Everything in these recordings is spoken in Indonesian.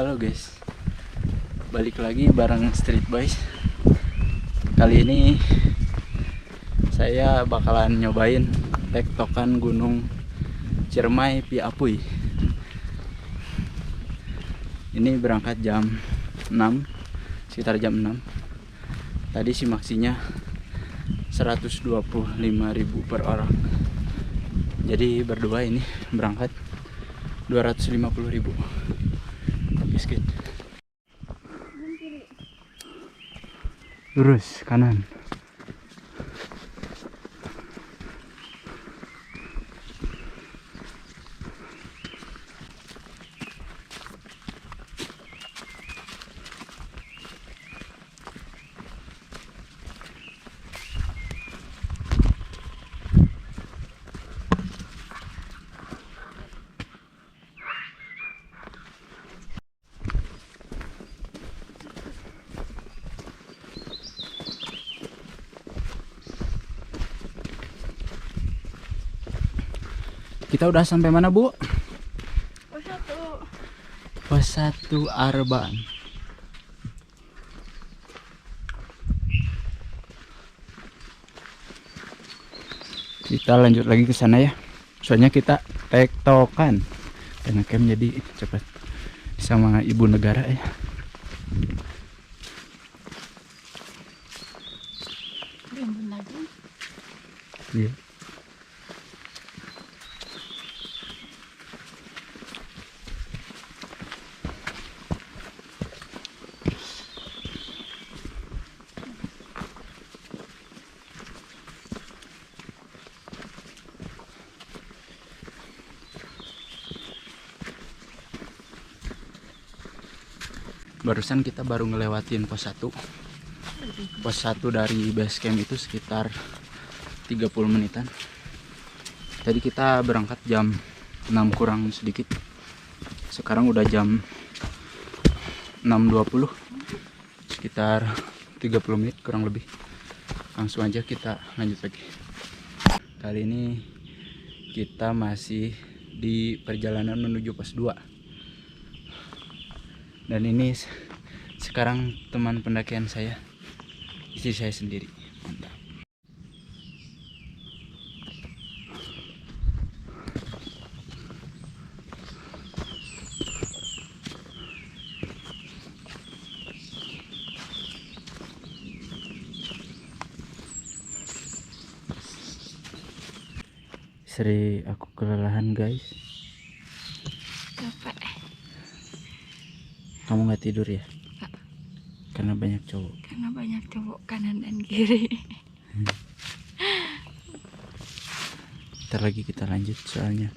Halo guys, balik lagi bareng Street Boys. Kali ini saya bakalan nyobain tektokan Gunung Ciremai Piapuy. Ini berangkat jam 6, sekitar jam 6. Tadi simaksinya 125.000 per orang. Jadi berdua ini berangkat 250.000. Biskuit. Lurus kanan. Kita udah sampai mana, Bu? Pos 1 Arban. Kita lanjut lagi ke sana ya. Soalnya kita tektokan. Karena camp jadi cepat sama ibu negara ya. Iya. Barusan kita baru ngelewatin pos 1. Pos 1 dari base camp itu sekitar 30 menitan. Tadi kita berangkat jam 6 kurang sedikit. Sekarang udah jam 6.20. Sekitar 30 menit kurang lebih. Langsung aja kita lanjut lagi. Kali ini kita masih di perjalanan menuju pos 2. Dan ini sekarang teman pendakian saya, istri saya sendiri. Mantap. Sri, aku kelelahan guys. Capek. Kamu nggak tidur ya? Nggak. Karena banyak cowok. Karena banyak cowok kanan dan kiri. Ntar lagi kita lanjut soalnya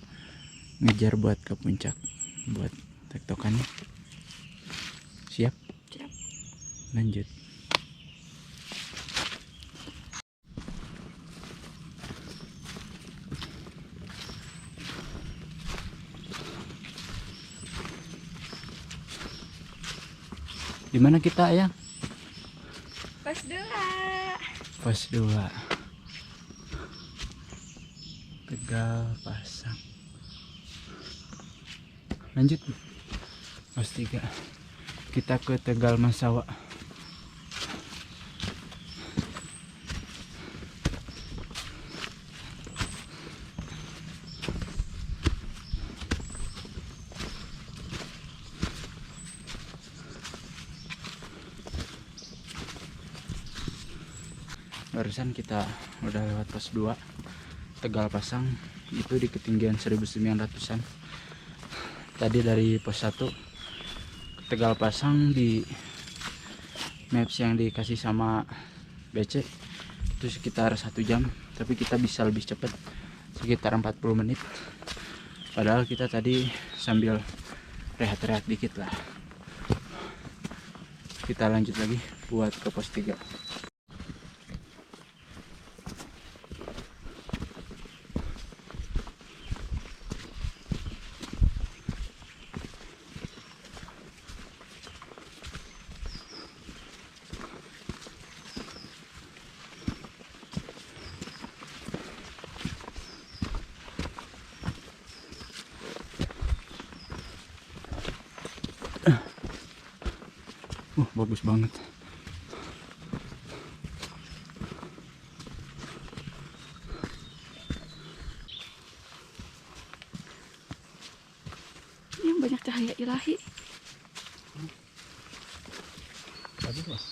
ngejar buat ke puncak, buat tektokannya. Siap? Siap. Lanjut. Di mana kita ya? Pos 2. Pos 2. Tegal Pasang. Lanjut. Pos 3. Kita ke Tegal Masawa. Barusan kita udah lewat pos 2 Tegal Pasang, itu di ketinggian 1900-an. Tadi dari pos 1 ke Tegal Pasang di maps yang dikasih sama BC itu sekitar 1 jam, tapi kita bisa lebih cepat, sekitar 40 menit. Padahal kita tadi sambil rehat-rehat dikit lah. Kita lanjut lagi buat ke pos 3. Bagus banget. Ini banyak cahaya ilahi. Bagus lah.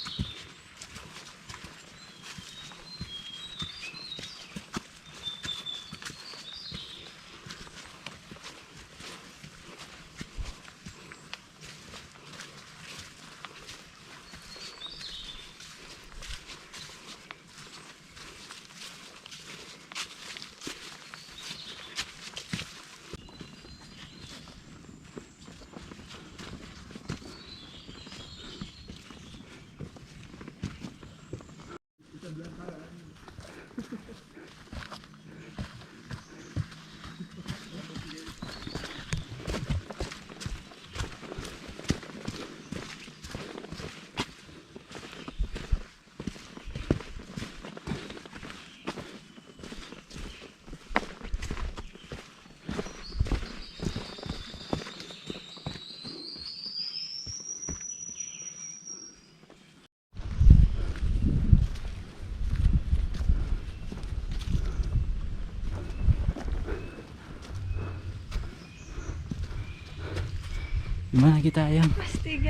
Gimana kita ayam? Pos 3.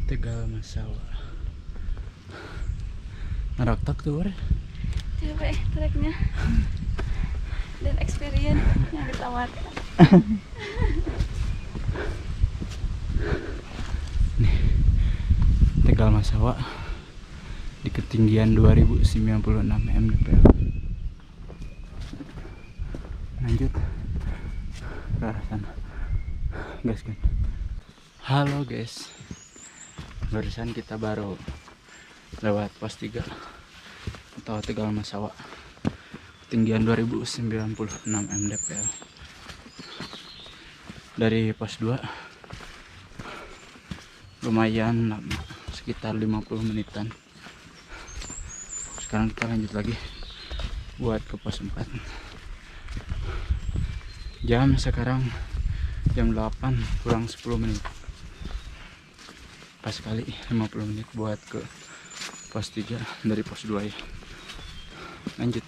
Tegal Masawa. Ngeraktak tuh ore. Capek treknya. Dan experience yang ditawarkan. Nih, Tegal Masawa di ketinggian 2096 mdpl. Lanjut ke arah sana, guys kan. Halo guys, barusan kita baru lewat pos 3 atau Tegal Masawa, ketinggian 2096 mdpl. Dari pos 2 lumayan lama, sekitar 50 menitan. Sekarang kita lanjut lagi buat ke pos 4. Jam sekarang jam 8 kurang 10 menit. Pas kali 50 menit buat ke pos 3 dari pos 2 ya. Lanjut.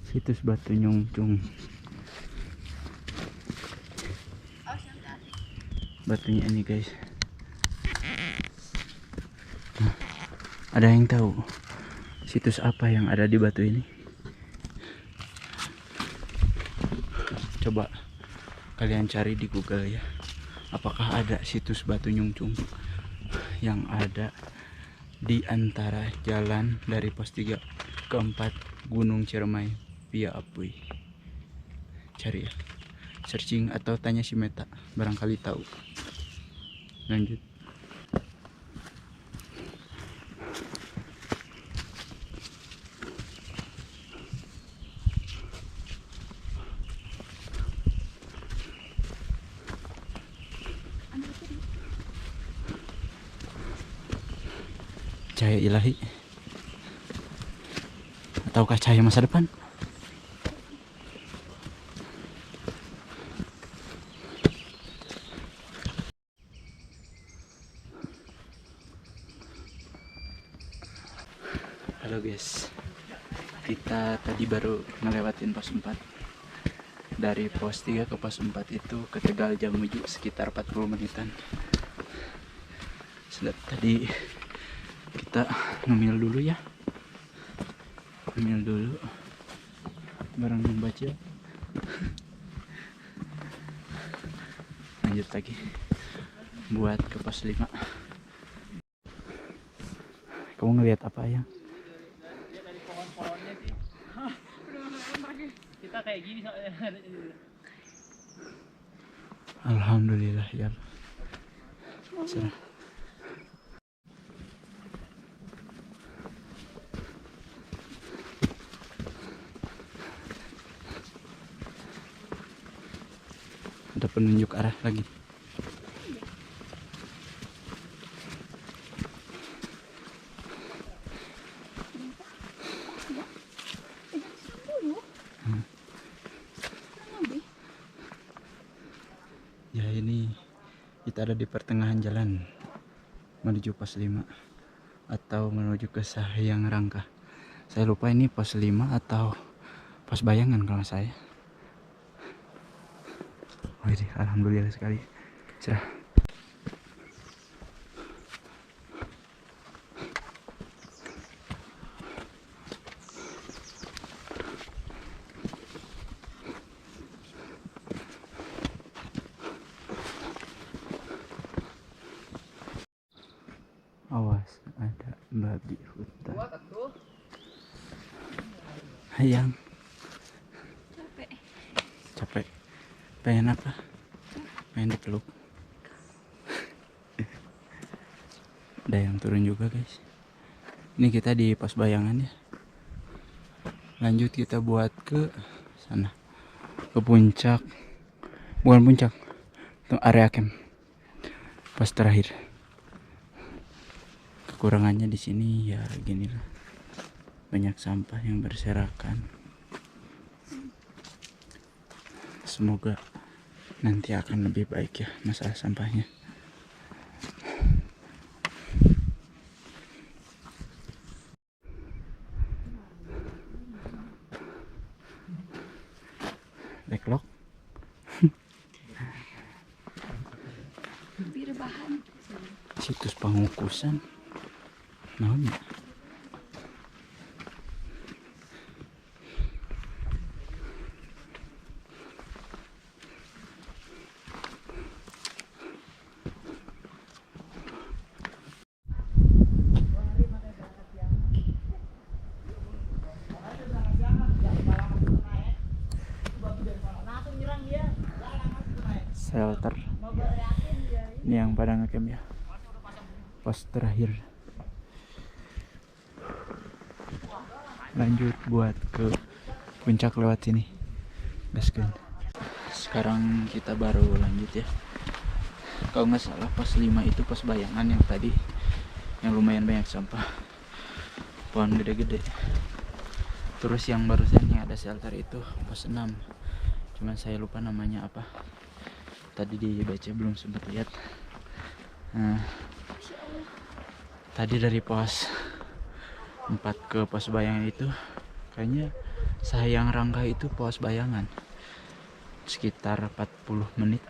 Situs Batu Nyungcung. Batunya ini guys. Nah, ada yang tahu situs apa yang ada di batu ini? Coba kalian cari di Google ya. Apakah ada situs Batu Nyungcung yang ada di antara jalan dari pos 3 ke 4 Gunung Ciremai via Apuy? Cari ya. Searching atau tanya si Meta, barangkali tahu. Lanjut. Cahaya ilahi ataukah cahaya masa depan? Halo guys, kita tadi baru ngelewatin pos 4. Dari pos 3 ke pos 4 itu ke Tegal Jamuju sekitar 40 menitan. Sedap tadi kita ngemil dulu ya. Ngemil dulu bareng membaca. Lanjut lagi buat ke pos 5. Kamu ngelihat apa ya? Kita kayak gini Alhamdulillah ya. Serah. Ada penunjuk arah lagi. kita ada di pertengahan jalan menuju pos 5 atau menuju ke Sahyang Rangka. Saya lupa ini pos 5 atau pos Bayangan kalau saya. Wih, alhamdulillah sekali cerah. Awas, ada babi hutan. Hayang. Capek. Capek. Pengen apa? Pengen dipeluk. Ada yang turun juga guys. Ini kita di pos Bayangan ya. Lanjut kita buat ke sana. Ke puncak. Bukan puncak. Itu area camp. Pos terakhir. Kekurangannya di sini ya gini lah. Banyak sampah yang berserakan. Semoga nanti akan lebih baik ya masalah sampahnya. Backlog. Bir bahan. Situs pengukusan. Naon ya? Shelter. Ini yang pada ngecamp ya. Pos terakhir. Lanjut buat ke puncak lewat sini. Gaskeun. Sekarang kita baru lanjut ya. Kalau nggak salah pos 5 itu pos Bayangan yang tadi, yang lumayan banyak sampah, pohon gede-gede. Terus yang barusan yang ada shelter itu pos 6. Cuman saya lupa namanya apa. Tadi dibaca belum sempat lihat. Nah, tadi dari pos 4 ke pos Bayangan itu kayaknya Sahyang Rangka itu pos Bayangan sekitar 40 menit.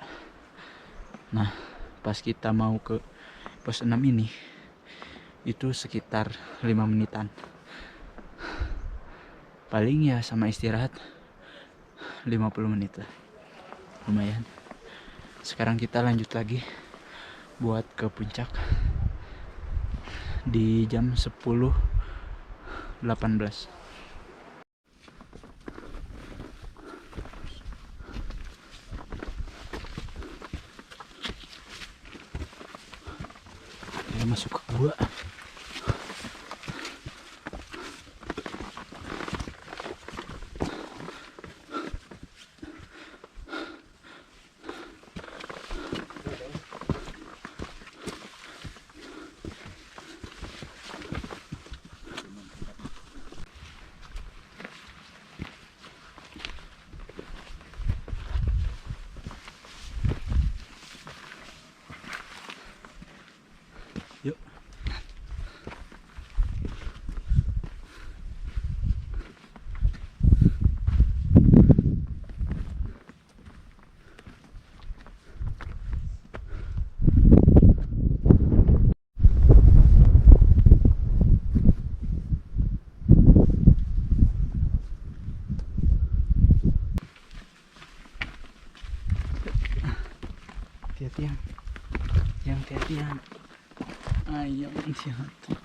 Nah pas kita mau ke pos 6 ini itu sekitar 5 menitan paling ya, sama istirahat 50 menit lah, lumayan. Sekarang kita lanjut lagi buat ke puncak di jam 10.18. Kita masuk ke gua. Yuk. Hati-hati yang hati-hati yang ayam hati-hati.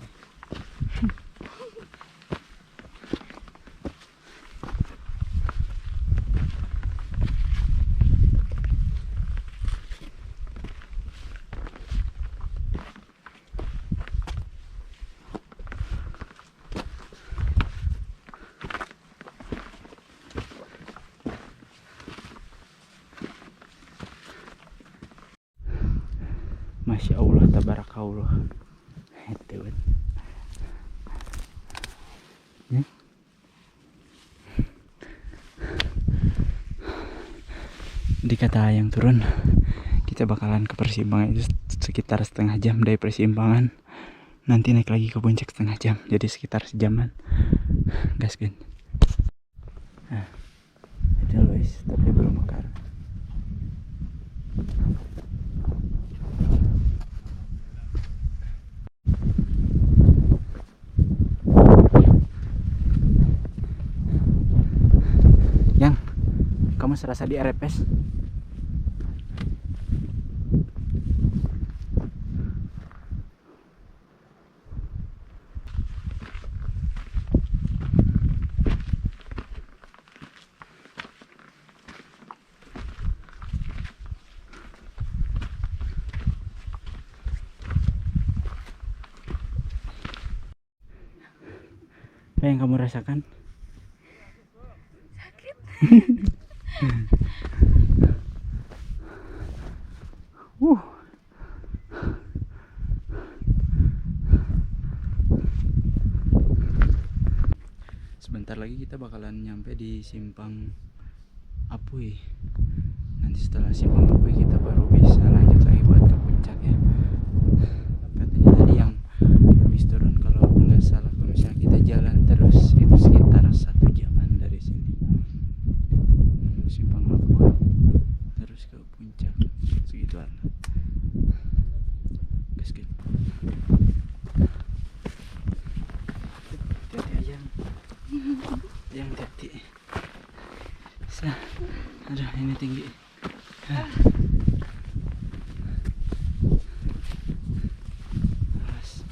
Masya Allah, tabarakallah. Itu kan. Di kata yang turun, Kita bakalan ke persimpangan itu sekitar setengah jam dari persimpangan. Nanti naik lagi ke puncak setengah jam. Jadi sekitar sejaman. Gas kan. Nah, ada guys, tapi belum mekar. Yang, kamu serasa di RPS? Apa yang kamu rasakan? Sakit. Sebentar lagi kita bakalan nyampe di Simpang Apuy. Nanti setelah Simpang Apuy kita baru bisa lanjut lagi buat ke puncak ya. Katanya tadi yang habis turun, kalau nggak salah kalau misalnya kita jalan terus itu sekitar 1 jaman dari sini. Simpang Apuy terus ke puncak segituan. Gas gitu. Hati-hati aja. Yang hati. Aduh, ini tinggi. Awas.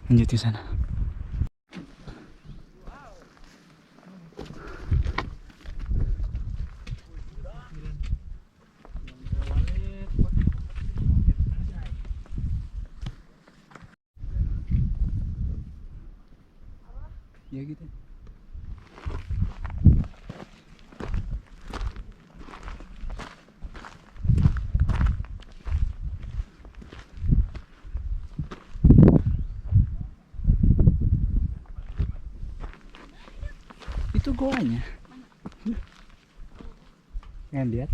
Lanjut ke sana. Ya gitu. Itu goanya. Yang lihat.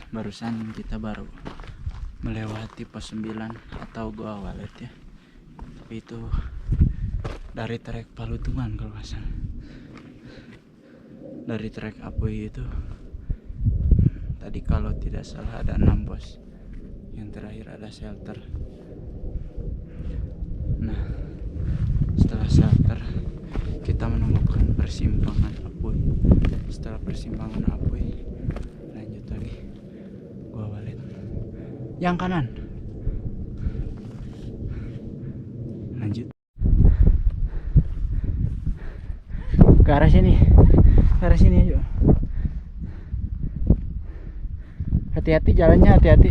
Barusan kita baru melewati pos 9 atau Goa Walet ya. Tapi itu dari trek Palutungan kalau nggak salah. Dari trek Apuy itu tadi kalau tidak salah ada 6 pos. Yang terakhir ada shelter. Nah, setelah shelter kita menemukan persimpangan Apuy. Setelah persimpangan Apuy lanjut lagi Goa Walet. Yang kanan. Lanjut ke arah sini. Ke arah sini aja. Hati-hati jalannya, hati-hati.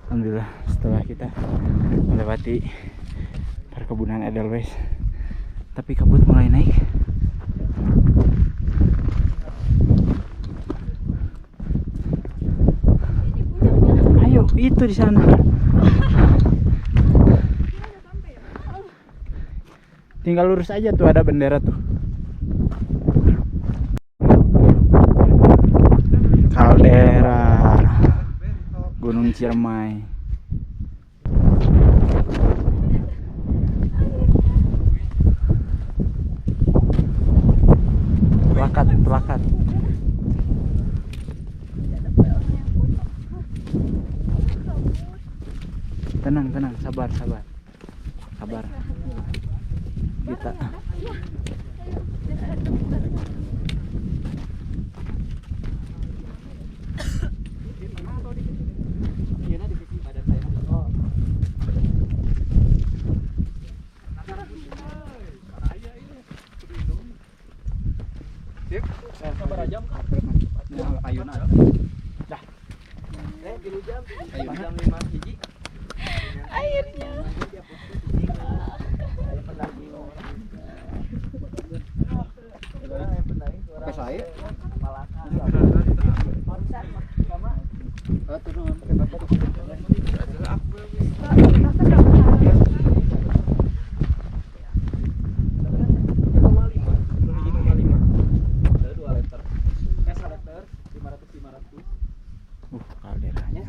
Alhamdulillah setelah kita melewati perkebunan Edelweiss, tapi kabut mulai naik. Ayo, itu di sana. Tinggal lurus aja tuh, ada bendera tuh. Kaldera Gunung Ciremai. Plakat. tenang, sabar. Kita Airnya. kalderanya.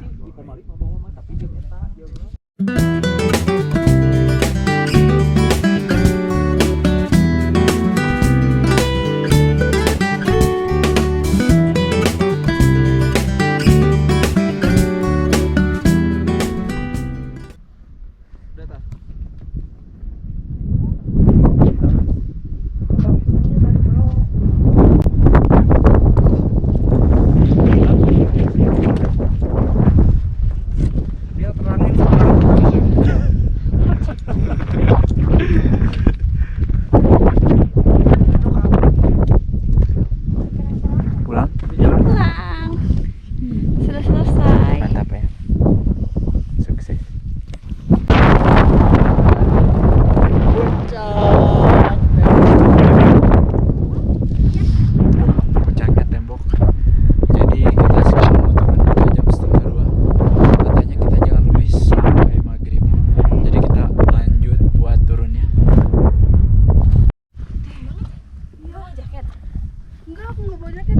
Pulang. Pulang. Sudah selesai. Mantap ya. Sukses. Puncaknya tembok. Jadi kita sekarang mau turun pada jam 1:30. Katanya kita jangan lebih sampai maghrib. Jadi kita lanjut buat turunnya. Bawa jaket. Enggak, aku nggak bawa jaket.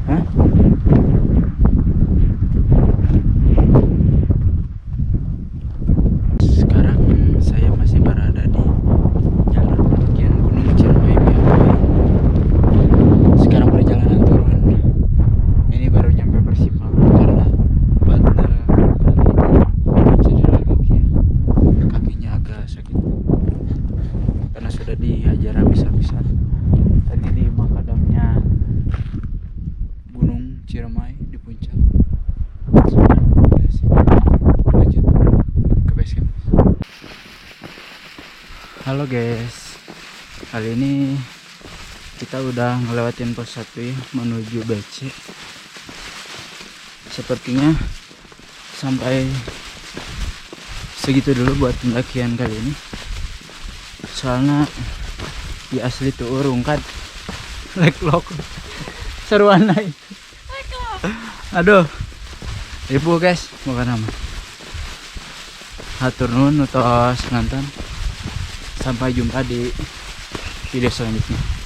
Hah? Sekarang saya masih berada di jalan pendakian Gunung Ciremai Biawai. Sekarang perjalanan turun. Ini baru nyampe persimpangan karena pada cedera kaki. Kakinya agak sakit karena sudah dihajar habis-habisan. Tadi di makadamnya Gunung Ciremai di puncak. Lanjut ke base camp. Halo guys, kali ini kita udah ngelewatin pos 1 ya, menuju BC. Sepertinya sampai segitu dulu buat pendakian kali ini. Soalnya di asli tuh urung kan leklok seruan naik. Aduh, ibu guys, bukan nama. Hatur nuhun utos nonton. Sampai jumpa di video selanjutnya.